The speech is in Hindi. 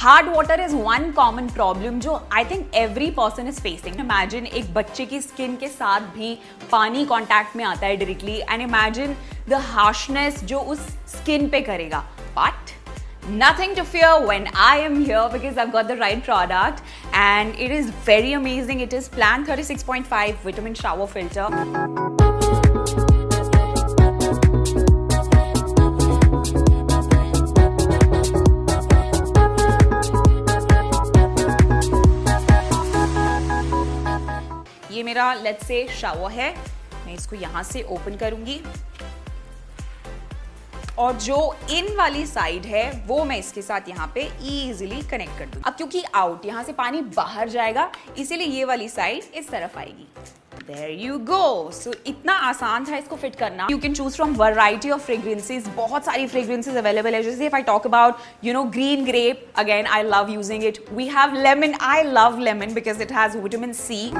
Hard water is one common problem जो I think every person is facing. Imagine एक बच्चे की स्किन के साथ भी पानी कॉन्टैक्ट में आता है directly, and imagine the harshness जो उस स्किन पे करेगा. But nothing to fear when I am here because I've got the right product and it is very amazing. It is Plan 36.5 Vitamin Shower Filter. ये मेरा लेट्स से शावर है. मैं इसको यहां से ओपन करूंगी और जो इन वाली साइड है वो मैं इसके साथ यहाँ पे इजीली कनेक्ट कर दूँ. अब क्योंकि आउट यहाँ से पानी बाहर जाएगा इसीलिए ये वाली साइड इस तरफ आएगी. There you go. So इतना आसान था इसको फिट करना. You can choose from variety of fragrances. बहुत सारी fragrances available है. जैसे if I talk about green grape, again I love using it. We have lemon. I love lemon because it has vitamin C.